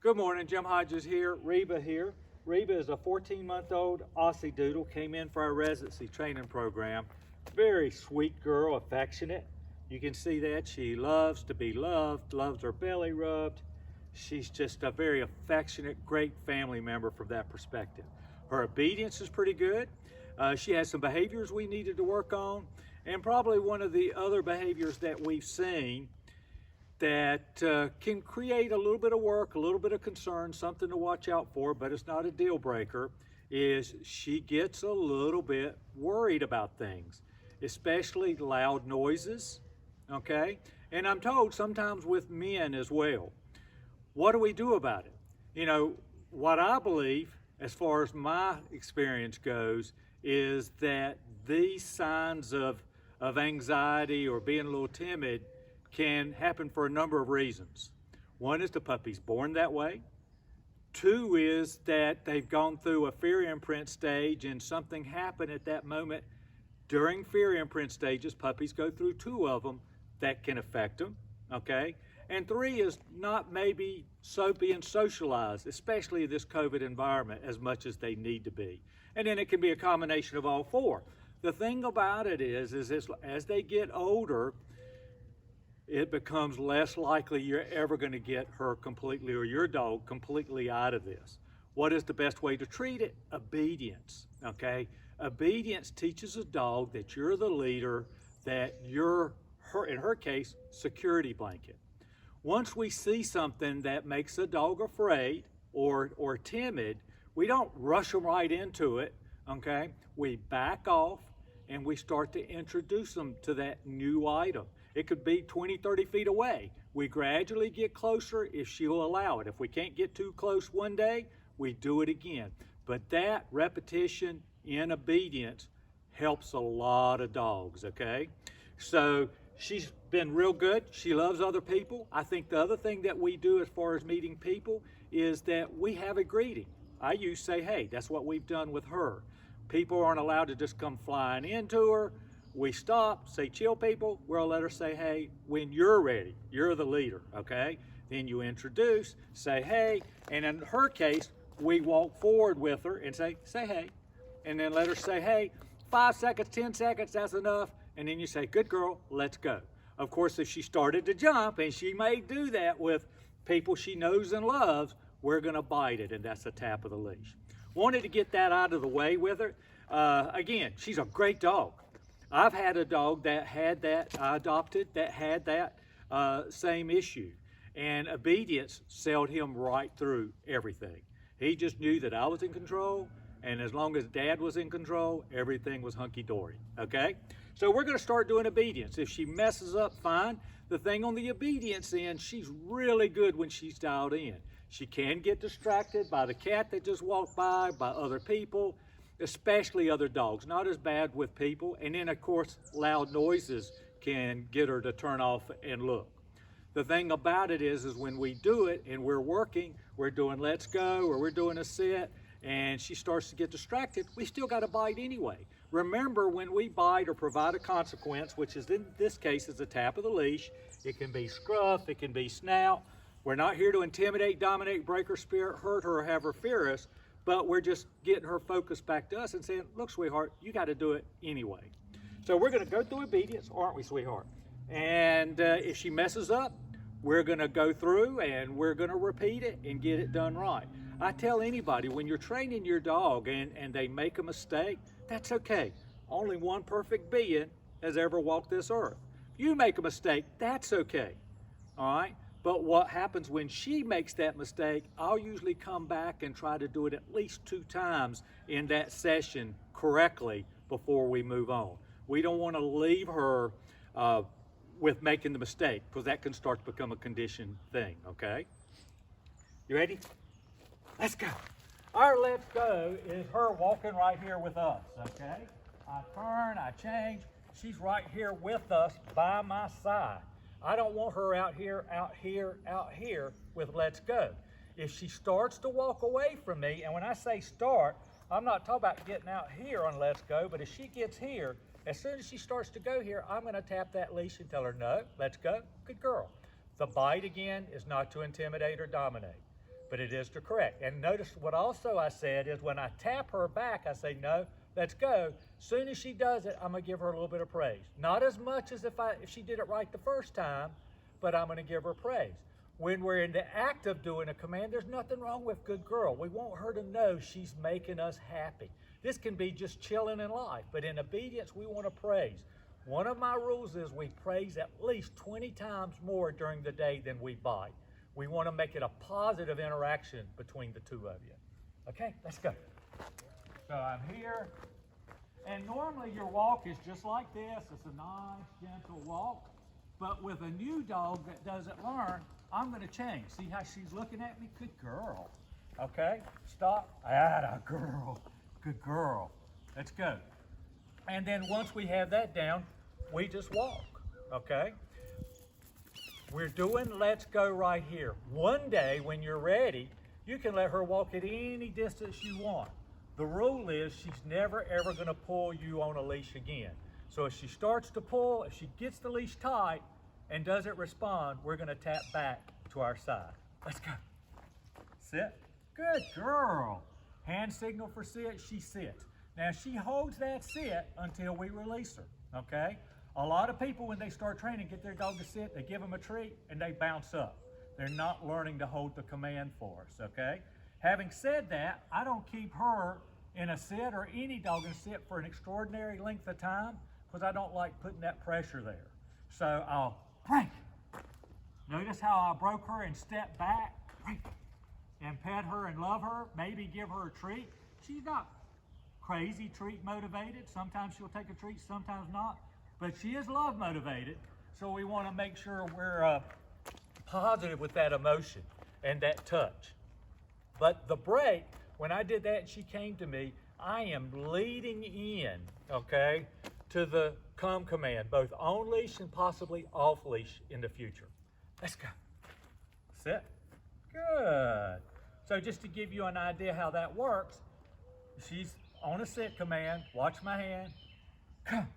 Good morning, Jim Hodges here, Reba here. Reba is a 14-month-old Aussiedoodle, came in for our residency training program. Very sweet girl, affectionate. You can see that she loves to be loved, loves her belly rubbed. She's just a very affectionate, great family member from that perspective. Her obedience is pretty good. She has some behaviors we needed to work on, and probably one of the other behaviors that we've seen that can create a little bit of work, a little bit of concern, something to watch out for, but it's not a deal breaker, is she gets a little bit worried about things, especially loud noises, okay? And I'm told sometimes with men as well. What do we do about it? You know, what I believe, as far as my experience goes, is that these signs of anxiety or being a little timid can happen for a number of reasons. One is the puppy's born that way. Two is that they've gone through a fear imprint stage and something happened at that moment. During fear imprint stages, puppies go through two of them that can affect them, okay? And three is not maybe so being socialized, especially in this COVID environment, as much as they need to be. And then it can be a combination of all four. The thing about it is as they get older, it becomes less likely you're ever going to get her completely or your dog completely out of this. What is the best way to treat it? Obedience, okay? Obedience teaches a dog that you're the leader, that you're, in her case, security blanket. Once we see something that makes a dog afraid or timid, we don't rush them right into it, okay? We back off and we start to introduce them to that new item. It could be 20, 30 feet away. We gradually get closer if she'll allow it. If we can't get too close one day, we do it again. But that repetition in obedience helps a lot of dogs, okay? So she's been real good. She loves other people. I think the other thing that we do as far as meeting people is that we have a greeting. I use say hey. That's what we've done with her. People aren't allowed to just come flying into her. We stop, say chill people, we'll let her say hey when you're ready. You're the leader, okay? Then you introduce, say hey, and in her case, we walk forward with her and say hey, and then let her say hey, 5 seconds, 10 seconds, that's enough, and then you say, good girl, let's go. Of course, if she started to jump, and she may do that with people she knows and loves, we're gonna bite it, and that's a tap of the leash. Wanted to get that out of the way with her. Again, she's a great dog. I've had a dog that had that, I adopted, that had that same issue. And obedience sailed him right through everything. He just knew that I was in control, and as long as Dad was in control, everything was hunky-dory, okay? So we're gonna start doing obedience. If she messes up, fine. The thing on the obedience end, she's really good when she's dialed in. She can get distracted by the cat that just walked by other people, especially other dogs, not as bad with people. And then of course, loud noises can get her to turn off and look. The thing about it is when we do it and we're working, we're doing let's go or we're doing a sit and she starts to get distracted, we still got to bite anyway. Remember, when we bite or provide a consequence, which is in this case is a tap of the leash, it can be scruff, it can be snout. We're not here to intimidate, dominate, break her spirit, hurt her, or have her fear us, but we're just getting her focus back to us and saying, look, sweetheart, you got to do it anyway. So we're going to go through obedience, aren't we, sweetheart? And if she messes up, we're going to go through and we're going to repeat it and get it done right. I tell anybody, when you're training your dog and they make a mistake, that's okay. Only one perfect being has ever walked this earth. You make a mistake, that's okay, all right? But what happens when she makes that mistake, I'll usually come back and try to do it at least 2 times in that session correctly before we move on. We don't want to leave her with making the mistake, because that can start to become a conditioned thing, okay? You ready? Let's go. Our let's go is her walking right here with us, okay? I turn, I change. She's right here with us by my side. I don't want her out here, out here, out here with let's go. If she starts to walk away from me, and when I say start, I'm not talking about getting out here on let's go, but if she gets here, as soon as she starts to go here, I'm gonna tap that leash and tell her, no, let's go, good girl. The bite again is not to intimidate or dominate. but it is to correct. And notice what also I said is when I tap her back, I say, no, let's go. Soon as she does it, I'm gonna give her a little bit of praise. Not as much as if she did it right the first time, but I'm gonna give her praise. When we're in the act of doing a command, there's nothing wrong with good girl. We want her to know she's making us happy. This can be just chilling in life, but in obedience, we want to praise. One of my rules is we praise at least 20 times more during the day than we bite. We want to make it a positive interaction between the two of you. Okay, let's go. So I'm here, and normally your walk is just like this. It's a nice, gentle walk, but with a new dog that doesn't learn, I'm going to change. See how she's looking at me? Good girl. Okay, stop. Atta girl. Good girl. Let's go. And then once we have that down, we just walk. Okay? We're doing let's go right here. One day when you're ready, you can let her walk at any distance you want. The rule is she's never ever going to pull you on a leash again. So if she starts to pull, if she gets the leash tight, and doesn't respond, we're gonna tap back to our side. Let's go. Sit. Good girl. Hand signal for sit, she sits. Now she holds that sit until we release her, okay? A lot of people when they start training get their dog to sit, they give them a treat and they bounce up. They're not learning to hold the command for us, okay? Having said that, I don't keep her in a sit or any dog in a sit for an extraordinary length of time because I don't like putting that pressure there. So I'll break. Notice how I broke her and stepped back, break, and pet her and love her, maybe give her a treat. She's not crazy treat motivated. Sometimes she'll take a treat, sometimes not, but she is love motivated. So we want to make sure we're positive with that emotion and that touch. But the break, when I did that and she came to me, I am leading in, okay, to the come command, both on leash and possibly off leash in the future. Let's go. Sit. Good. So just to give you an idea how that works, she's on a sit command. Watch my hand. Come.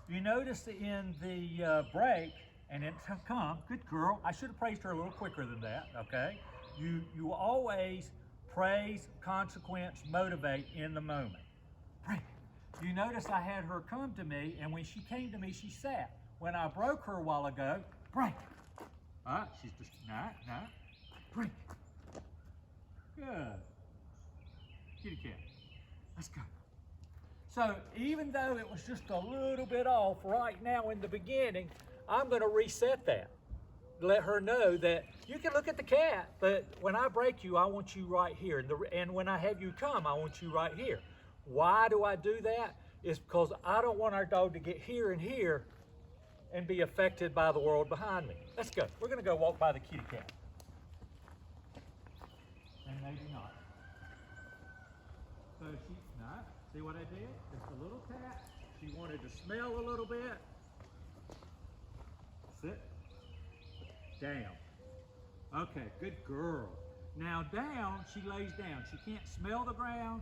You notice in the break, and it's come, good girl. I should have praised her a little quicker than that, okay? You always praise, consequence, motivate in the moment. Break. You notice I had her come to me, and when she came to me, she sat. When I broke her a while ago, break. She's just, no, break. Good. Kitty cat. Let's go. So even though it was just a little bit off right now in the beginning, I'm going to reset that. Let her know that you can look at the cat, but when I break you, I want you right here. And when I have you come, I want you right here. Why do I do that? It's because I don't want our dog to get here and here and be affected by the world behind me. Let's go. We're going to go walk by the kitty cat. And maybe not. So see what I did? It's a little cat. She wanted to smell a little bit. Sit. Down. Okay, good girl. Now down, she lays down. She can't smell the ground.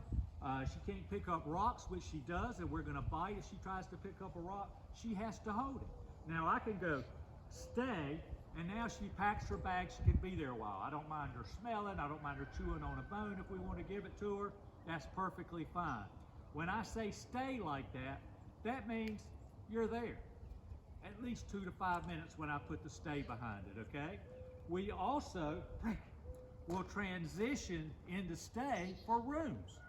She can't pick up rocks, which she does, and we're going to bite if she tries to pick up a rock. She has to hold it. Now I can go stay, and now she packs her bag. She can be there a while. I don't mind her smelling. I don't mind her chewing on a bone if we want to give it to her. That's perfectly fine. When I say stay like that, that means you're there. At least 2 to 5 minutes when I put the stay behind it, okay? We also will transition into stay for rooms.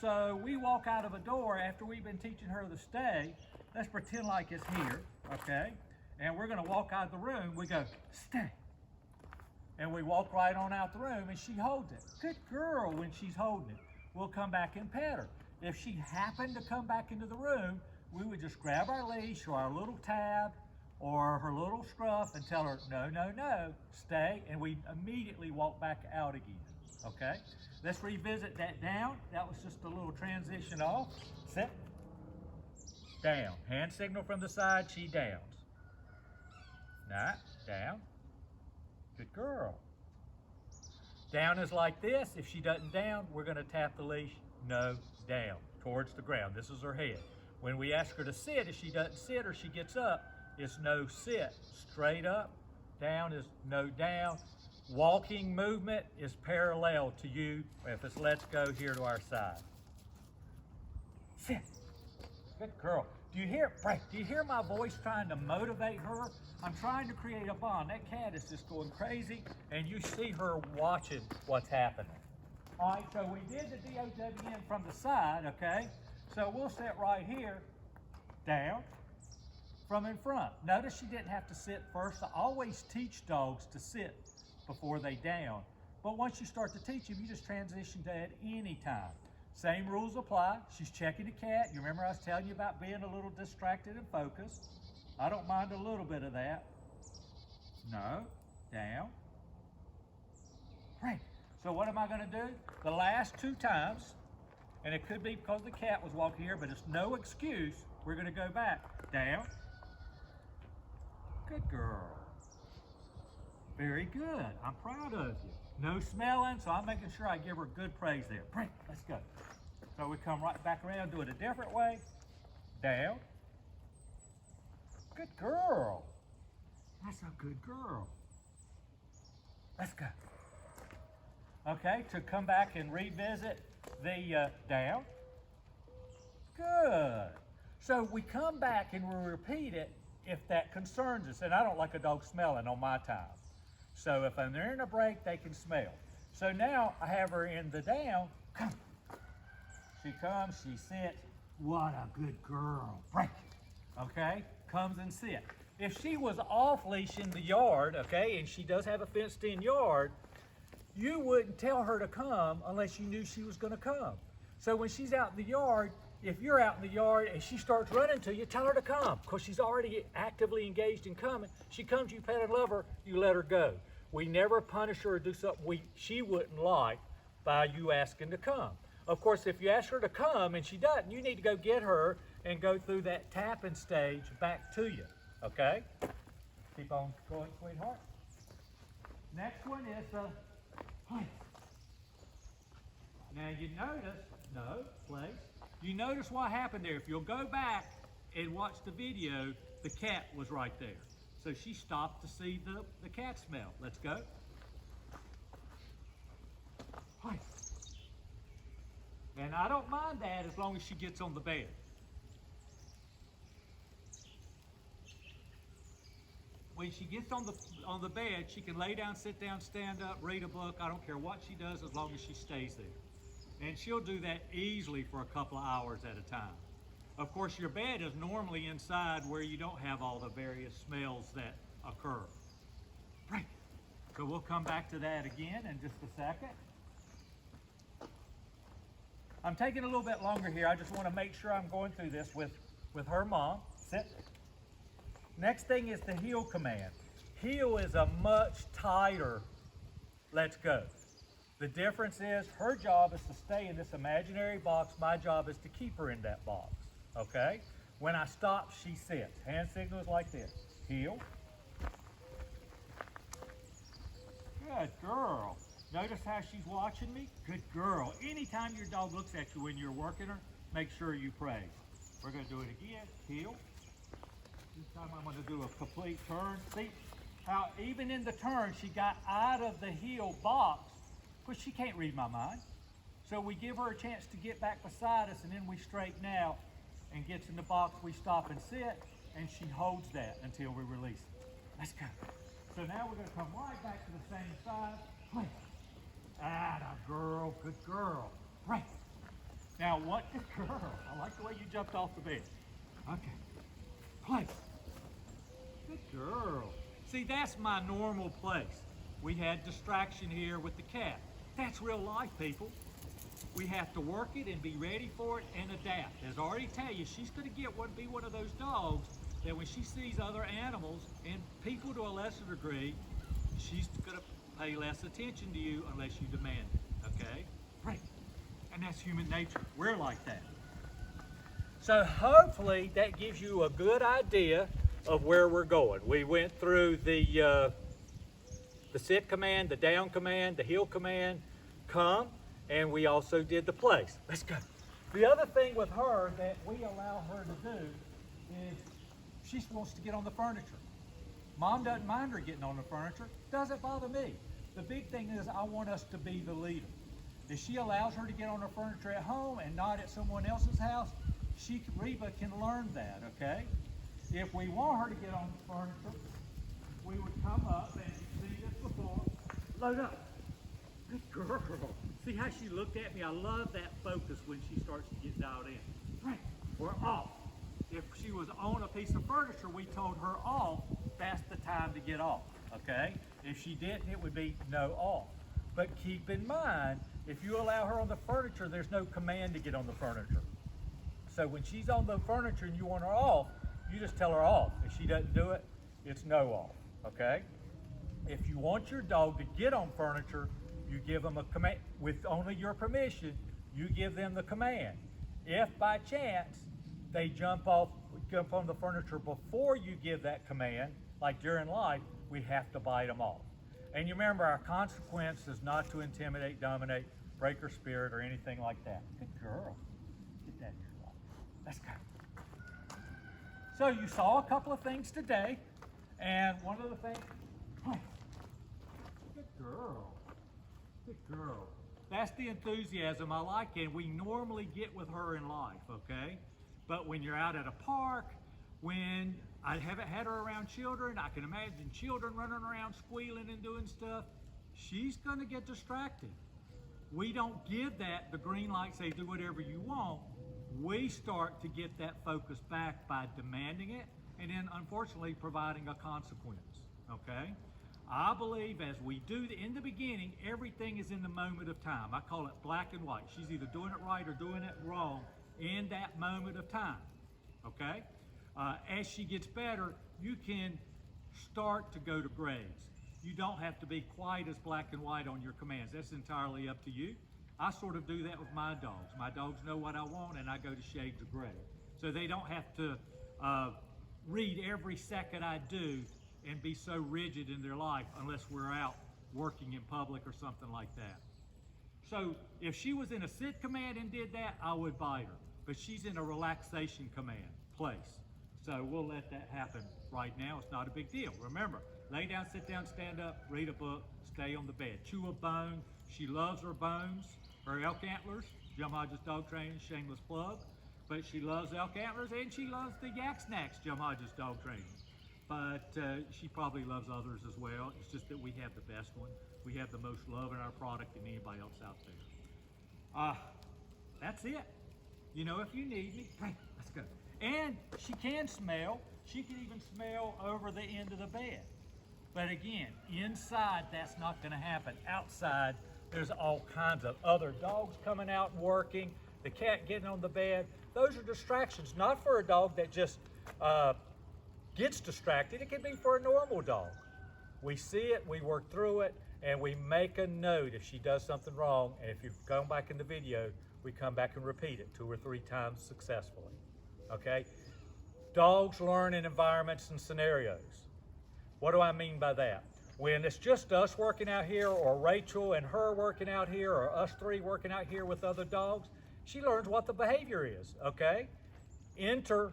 So we walk out of a door after we've been teaching her the stay. Let's pretend like it's here, okay? And we're gonna walk out of the room. We go, stay. And we walk right on out the room and she holds it. Good girl when she's holding it. We'll come back and pet her. If she happened to come back into the room, we would just grab our leash or our little tab or her little scruff and tell her, no, no, no, stay, and we immediately walk back out again, okay? Let's revisit that down. That was just a little transition off. Sit. Down. Hand signal from the side, she downs. Down. Good girl. Down is like this. If she doesn't down, we're gonna tap the leash, no, down, towards the ground. This is her head. When we ask her to sit, if she doesn't sit or she gets up, it's no sit. Straight up. Down is no down. Walking movement is parallel to you if it's let's go here to our side. Sit. Good girl. Do you hear, Frank, do you hear my voice trying to motivate her? I'm trying to create a bond. That cat is just going crazy, and you see her watching what's happening. All right, so we did the DOWN from the side, okay? So we'll sit right here, down, from in front. Notice she didn't have to sit first. I always teach dogs to sit before they down. But once you start to teach them, you just transition to at any time. Same rules apply. She's checking the cat. You remember I was telling you about being a little distracted and focused. I don't mind a little bit of that. No, down. Right. So what am I going to do? The last 2 times, and it could be because the cat was walking here, but it's no excuse. We're going to go back. Down. Good girl. Very good. I'm proud of you. No smelling, so I'm making sure I give her good praise there. Right, let's go. So we come right back around, do it a different way. Down. Good girl. That's a good girl. Let's go. Okay, to come back and revisit the down. Good. So we come back and we repeat it if that concerns us. And I don't like a dog smelling on my time. So if they're in a break, they can smell. So now I have her in the down. Come. She comes, she sits. What a good girl. Break. Okay, comes and sits. If she was off leash in the yard, okay, and she does have a fenced in yard, you wouldn't tell her to come unless you knew she was going to come. So when she's out in the yard, if you're out in the yard and she starts running to you, tell her to come because she's already actively engaged in coming. She comes, you pet and love her, you let her go. We never punish her or do something she wouldn't like by you asking to come. Of course, if you ask her to come and she doesn't, you need to go get her and go through that tapping stage back to you, okay? Keep on going, sweetheart. Next one is place. Now you notice, no, place. You notice what happened there. If you'll go back and watch the video, the cat was right there. So she stopped to see the cat smell. Let's go. Place. And I don't mind that as long as she gets on the bed. When she gets on the bed, she can lay down, sit down, stand up, read a book. I don't care what she does as long as she stays there. And she'll do that easily for a couple of hours at a time. Of course, your bed is normally inside where you don't have all the various smells that occur. Right. So we'll come back to that again in just a second. I'm taking a little bit longer here. I just want to make sure I'm going through this with her mom. Sit. Next thing is the heel command. Heel is a much tighter let's go. The difference is her job is to stay in this imaginary box. My job is to keep her in that box, okay? When I stop, she sits. Hand signals like this. Heel. Good girl. Notice how she's watching me? Good girl. Anytime your dog looks at you when you're working her, make sure you praise. We're going to do it again. Heel. This time I'm going to do a complete turn. See how even in the turn she got out of the heel box, because she can't read my mind. So we give her a chance to get back beside us, and then we straighten out and gets in the box. We stop and sit, and she holds that until we release it. Let's go. So now we're going to come right back to the same side. Play. Atta girl, good girl. Right. Now what, good girl. I like the way you jumped off the bed. Okay. Place. Good girl. See, that's my normal place. We had distraction here with the cat. That's real life, people. We have to work it and be ready for it and adapt. As I already tell you, she's going to be one of those dogs that when she sees other animals and people to a lesser degree, she's going to pay less attention to you unless you demand it, okay? Right. And that's human nature. We're like that. So hopefully that gives you a good idea of where we're going. We went through the sit command, the down command, the heel command, come, and we also did the place. Let's go. The other thing with her that we allow her to do is she wants to get on the furniture. Mom doesn't mind her getting on the furniture. Doesn't bother me. The big thing is I want us to be the leader. If she allows her to get on her furniture at home and not at someone else's house, Reba can learn that, okay? If we want her to get on the furniture, we would come up, and you see this before, load up. Good girl. See how she looked at me? I love that focus when she starts to get dialed in. Right, we're off. If she was on a piece of furniture, we told her off, that's the time to get off, okay? If she didn't, it would be no off. But keep in mind, if you allow her on the furniture, there's no command to get on the furniture. So when she's on the furniture and you want her off, you just tell her off. If she doesn't do it, it's no off, okay? If you want your dog to get on furniture, you give them a command. With only your permission, you give them the command. If by chance they jump on the furniture before you give that command, like during life, we have to bite them off. And you remember, our consequence is not to intimidate, dominate, break her spirit, or anything like that. Good girl. Get that in your life. Let's go. So you saw a couple of things today, and one of the things, good girl. Good girl. That's the enthusiasm I like, and we normally get with her in life, okay? But when you're out at a park, when I haven't had her around children, I can imagine children running around squealing and doing stuff, she's gonna get distracted. We don't give that the green light, say do whatever you want. We start to get that focus back by demanding it, and then unfortunately providing a consequence, okay? I believe as we do in the beginning, everything is in the moment of time. I call it black and white. She's either doing it right or doing it wrong in that moment of time, okay? As she gets better, you can start to go to grades. You don't have to be quite as black and white on your commands. That's entirely up to you. I sort of do that with my dogs. My dogs know what I want, and I go to shades of gray. So they don't have to read every second I do and be so rigid in their life unless we're out working in public or something like that. So if she was in a sit command and did that, I would bite her. But she's in a relaxation command place. So we'll let that happen right now. It's not a big deal. Remember, lay down, sit down, stand up, read a book, stay on the bed. Chew a bone. She loves her bones, her elk antlers. Jim Hodges Dog Training, shameless plug. But she loves elk antlers, and she loves the yak snacks, Jim Hodges Dog Training. But she probably loves others as well. It's just that we have the best one. We have the most love in our product than anybody else out there. That's it. You know, if you need me, let's go. And she can smell. She can even smell over the end of the bed. But again, inside, that's not going to happen. Outside, there's all kinds of other dogs coming out and working, the cat getting on the bed. Those are distractions, not for a dog that just gets distracted. It can be for a normal dog. We see it, we work through it, and we make a note if she does something wrong. And if you've gone back in the video, we come back and repeat it 2 or 3 times successfully. Okay? Dogs learn in environments and scenarios. What do I mean by that? When it's just us working out here, or Rachel and her working out here, or us 3 working out here with other dogs, she learns what the behavior is, okay? Enter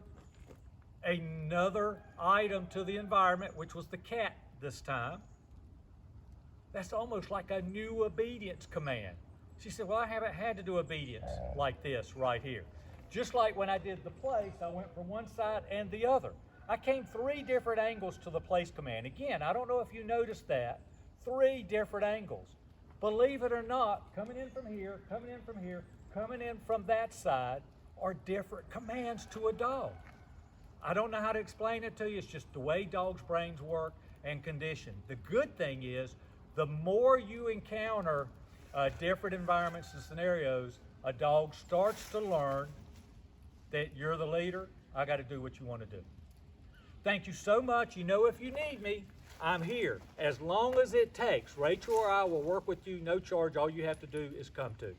another item to the environment, which was the cat this time. That's almost like a new obedience command. She said, well, I haven't had to do obedience like this right here. Just like when I did the place, I went from one side and the other. I came 3 different angles to the place command. Again, I don't know if you noticed that. 3 different angles. Believe it or not, coming in from here, coming in from here, coming in from that side are different commands to a dog. I don't know how to explain it to you. It's just the way dogs' brains work and condition. The good thing is, the more you encounter different environments and scenarios, a dog starts to learn that you're the leader. I got to do what you want to do. Thank you so much. You know, if you need me, I'm here. As long as it takes, Rachel or I will work with you, no charge. All you have to do is come to me.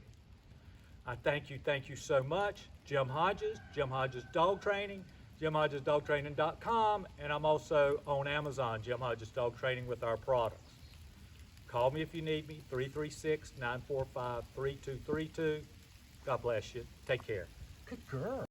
I thank you so much. Jim Hodges Dog Training, JimHodgesDogTraining.com, and I'm also on Amazon, Jim Hodges Dog Training, with our products. Call me if you need me, 336-945-3232. God bless you. Take care. Good girl.